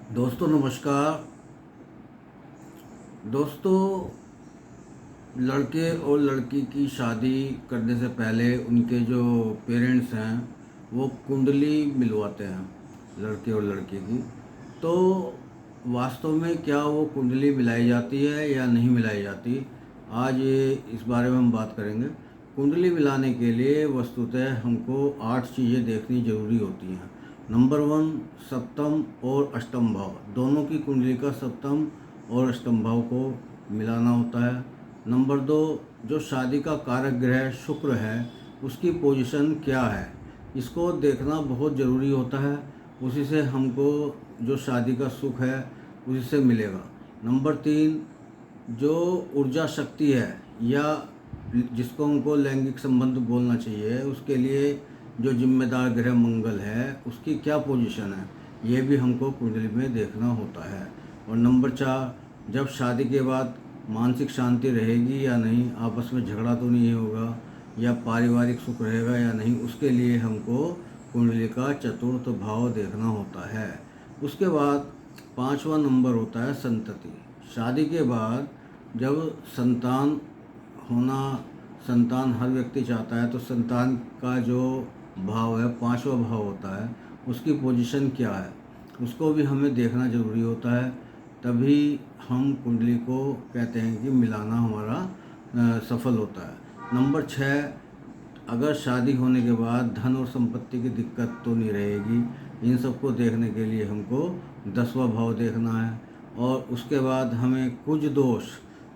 दोस्तों नमस्कार। दोस्तों, लड़के और लड़की की शादी करने से पहले उनके जो पेरेंट्स हैं वो कुंडली मिलवाते हैं लड़के और लड़की की। तो वास्तव में क्या वो कुंडली मिलाई जाती है या नहीं मिलाई जाती, आज ये इस बारे में हम बात करेंगे। कुंडली मिलाने के लिए वस्तुतः हमको 8 चीज़ें देखनी ज़रूरी होती हैं। नंबर 1, सप्तम और अष्टम भाव, दोनों की कुंडली का सप्तम और अष्टम भाव को मिलाना होता है। नंबर 2, जो शादी का कारक ग्रह शुक्र है उसकी पोजीशन क्या है, इसको देखना बहुत ज़रूरी होता है। उसी से हमको जो शादी का सुख है उसी से मिलेगा। नंबर 3, जो ऊर्जा शक्ति है या जिसको हमको लैंगिक संबंध बोलना चाहिए, उसके लिए जो जिम्मेदार ग्रह मंगल है उसकी क्या पोजीशन है, ये भी हमको कुंडली में देखना होता है। और नंबर 4, जब शादी के बाद मानसिक शांति रहेगी या नहीं, आपस में झगड़ा तो नहीं होगा, या पारिवारिक सुख रहेगा या नहीं, उसके लिए हमको कुंडली का चतुर्थ भाव देखना होता है। उसके बाद 5वां नंबर होता है संतति। शादी के बाद जब संतान होना, संतान हर व्यक्ति चाहता है, तो संतान का जो भाव है 5वां भाव होता है, उसकी पोजीशन क्या है उसको भी हमें देखना ज़रूरी होता है। तभी हम कुंडली को कहते हैं कि मिलाना हमारा सफल होता है। नंबर 6, अगर शादी होने के बाद धन और संपत्ति की दिक्कत तो नहीं रहेगी, इन सबको देखने के लिए हमको 10वां भाव देखना है। और उसके बाद हमें कुछ दोष,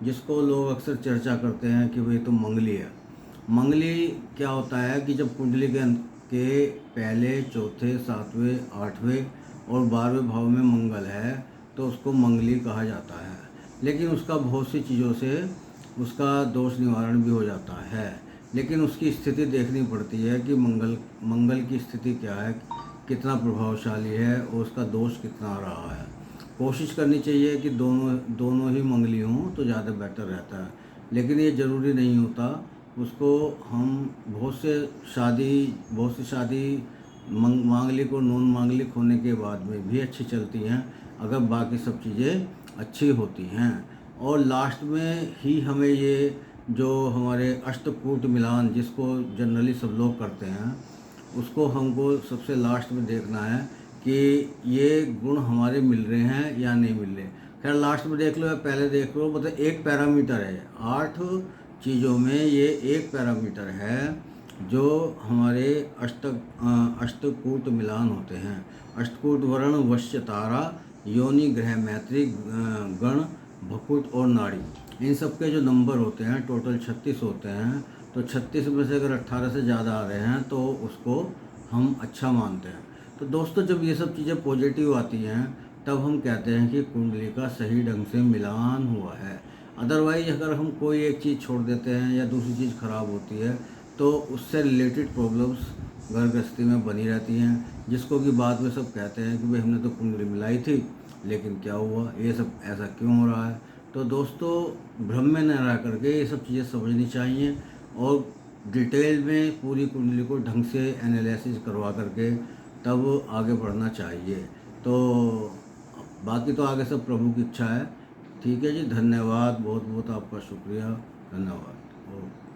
जिसको लोग अक्सर चर्चा करते हैं कि भाई तो मंगली है। मंगली क्या होता है कि जब कुंडली के पहले, चौथे, 7वें, 8वें और 12वें भाव में मंगल है तो उसको मंगली कहा जाता है। लेकिन उसका बहुत सी चीज़ों से उसका दोष निवारण भी हो जाता है, लेकिन उसकी स्थिति देखनी पड़ती है कि मंगल की स्थिति क्या है, कितना प्रभावशाली है और उसका दोष कितना आ रहा है। कोशिश करनी चाहिए कि दोनों दोनों ही मंगली हों तो ज़्यादा बेटर रहता है, लेकिन ये ज़रूरी नहीं होता। उसको हम बहुत सी शादी मांगलिक और नॉन मांगलिक होने के बाद में भी अच्छी चलती हैं, अगर बाकी सब चीज़ें अच्छी होती हैं। और लास्ट में ही हमें ये जो हमारे अष्टकूट मिलान, जिसको जनरली सब लोग करते हैं, उसको हमको सबसे लास्ट में देखना है कि ये गुण हमारे मिल रहे हैं या नहीं मिल रहे। खैर लास्ट में देख लो या पहले देख लो, मतलब एक पैरामीटर है, 8 चीज़ों में ये एक पैरामीटर है जो हमारे अष्टकूट मिलान होते हैं। अष्टकूट वर्ण, वश्य, तारा, योनि, ग्रह, मैत्री, गण, भकुट और नाड़ी, इन सब के जो नंबर होते हैं टोटल 36 होते हैं। तो 36 में से अगर 18 से ज़्यादा आ रहे हैं तो उसको हम अच्छा मानते हैं। तो दोस्तों, जब ये सब चीज़ें पॉजिटिव आती हैं तब हम कहते हैं कि कुंडली का सही ढंग से मिलान हुआ है। अदरवाइज अगर हम कोई एक चीज़ छोड़ देते हैं या दूसरी चीज़ ख़राब होती है तो उससे रिलेटेड प्रॉब्लम्स घर गृहस्थी में बनी रहती हैं, जिसको कि बाद में सब कहते हैं कि भाई हमने तो कुंडली मिलाई थी लेकिन क्या हुआ, ये सब ऐसा क्यों हो रहा है। तो दोस्तों, भ्रम में न रह करके ये सब चीज़ें समझनी चाहिए और डिटेल में पूरी कुंडली को ढंग से एनालिसिस करवा करके तब आगे बढ़ना चाहिए। तो बाकी तो आगे सब प्रभु की इच्छा है। ठीक है जी, धन्यवाद, बहुत बहुत आपका शुक्रिया, धन्यवाद। ओके।